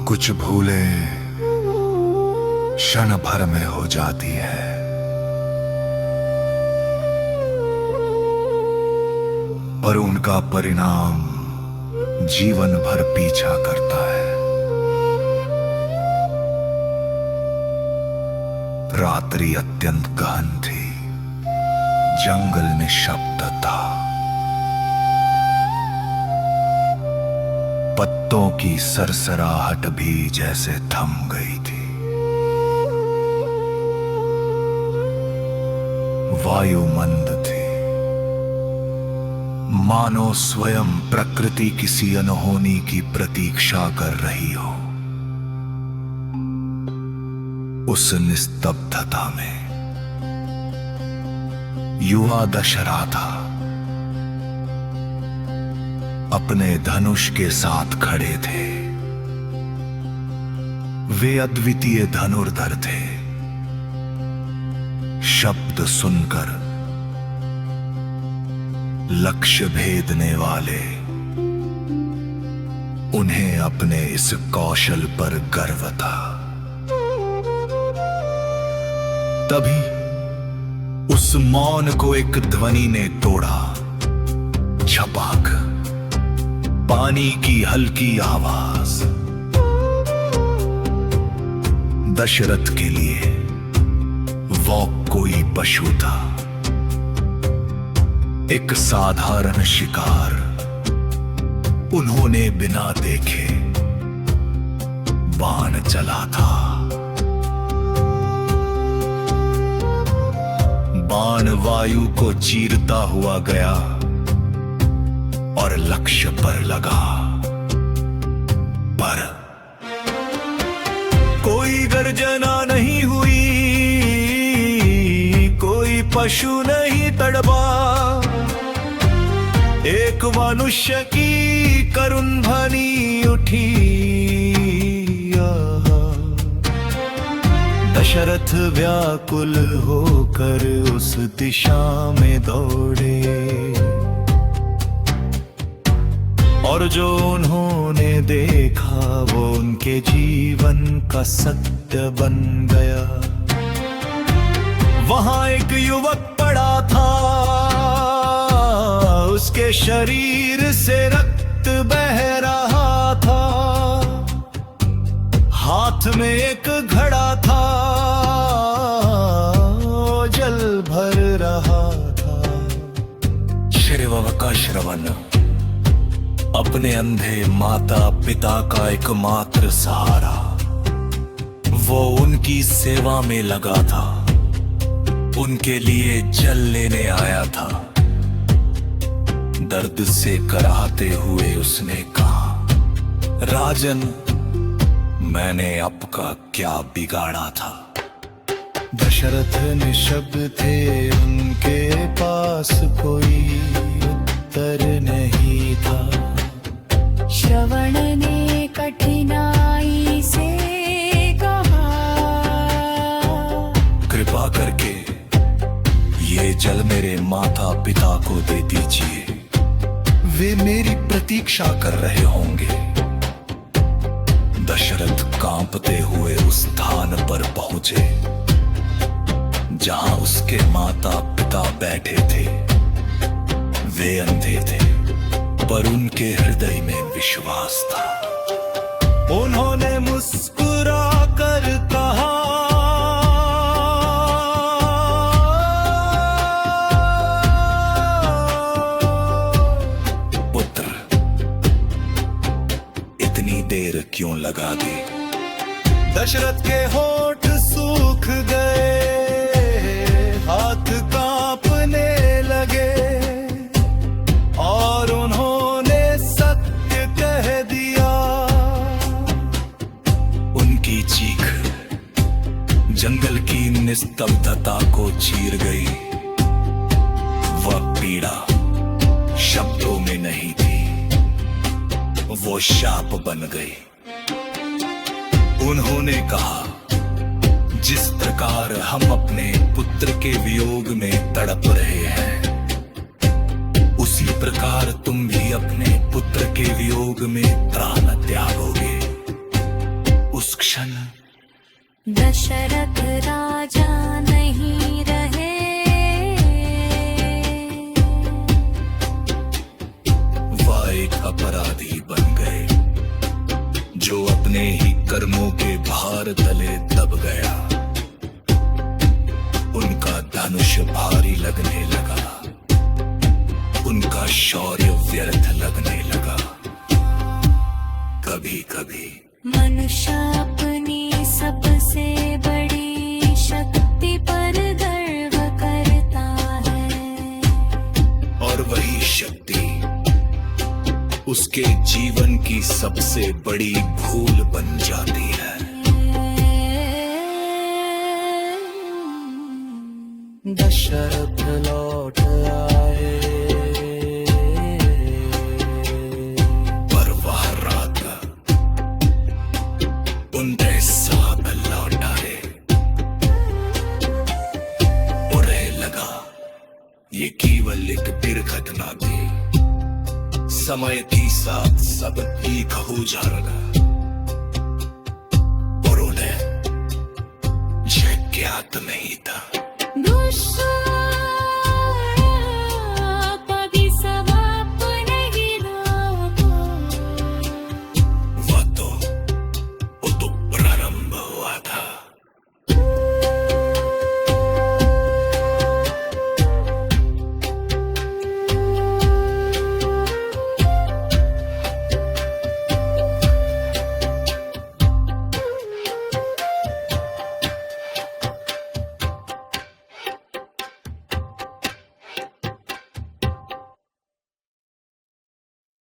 कुछ भूले क्षण भर में हो जाती है, पर उनका परिणाम जीवन भर पीछा करता है। रात्रि अत्यंत गहन थी, जंगल निशब्द था, पत्तों की सरसराहट भी जैसे थम गई थी। वायु मंद थी, मानो स्वयं प्रकृति किसी अनहोनी की प्रतीक्षा कर रही हो। उस निस्तब्धता में युवा दशरथा अपने धनुष के साथ खड़े थे। वे अद्वितीय धनुर्धर थे। शब्द सुनकर लक्ष्य भेदने वाले, उन्हें अपने इस कौशल पर गर्व था। तभी उस मौन को एक ध्वनि ने तोड़ा। छपाक, पानी की हल्की आवाज। दशरथ के लिए वो कोई पशु था, एक साधारण शिकार। उन्होंने बिना देखे बाण चला था। बाण वायु को चीरता हुआ गया और लक्ष्य पर लगा, पर कोई गर्जना नहीं हुई, कोई पशु नहीं तड़पा। एक मनुष्य की करुण ध्वनि उठी। दशरथ व्याकुल होकर उस दिशा में दौड़े, और जो उन्होंने देखा वो उनके जीवन का सत्य बन गया। वहां एक युवक पड़ा था, उसके शरीर से रक्त बह रहा था। हाथ में एक घड़ा था, जल भर रहा था। श्रीवका श्रवण अपने अंधे माता पिता का एकमात्र सहारा, वो उनकी सेवा में लगा था। उनके लिए जल लेने आया था। दर्द से कराहते हुए उसने कहा, राजन, मैंने आपका क्या बिगाड़ा था? दशरथ निशब्द थे, उनके पास कोई उत्तर नहीं था। श्रवण ने कठिनाई से कहा, कृपा करके ये जल मेरे माता पिता को दे दीजिए, वे मेरी प्रतीक्षा कर रहे होंगे। दशरथ कांपते हुए उस स्थान पर पहुंचे जहां उसके माता पिता बैठे थे। वे अंधे थे, पर उनके हृदय में विश्वास था। उन्होंने मुस्कुरा कर कहा, पुत्र, इतनी देर क्यों लगा दी? दशरथ के होठ सूख गए, हाथ कांपने लगे, और उन्होंने सत्य कह दिया। उनकी चीख जंगल की निस्तब्धता को चीर गई। वह पीड़ा शब्दों में नहीं थी, वो शाप बन गई। उन्होंने कहा, जिस प्रकार हम अपने पुत्र के वियोग में तड़प रहे हैं, उसी प्रकार तुम भी अपने पुत्र के वियोग में प्राण त्यागोगे। उस क्षण दशरथ राजा नहीं रहे। वह एक अपराधी बन गए जो अपने ही कर्मों के भार तले दब गया। उनका धनुष भारी लगने लगा, उनका शौर्य व्यर्थ लगने लगा। कभी कभी मनुष्य अपनी सबसे बड़ी शक्ति पर गर्व करता है, और वही शक्ति उसके जीवन की सबसे बड़ी भूल बन जाती है। दशरथ लौट आए, पर वह रात उनके साथ लौट आए। उन्हें लगा ये केवल एक दुर्घटना थी, समय के साथ सब ठीक हो जाएगा। और उन्हें यह ज्ञात नहीं था दुष्ट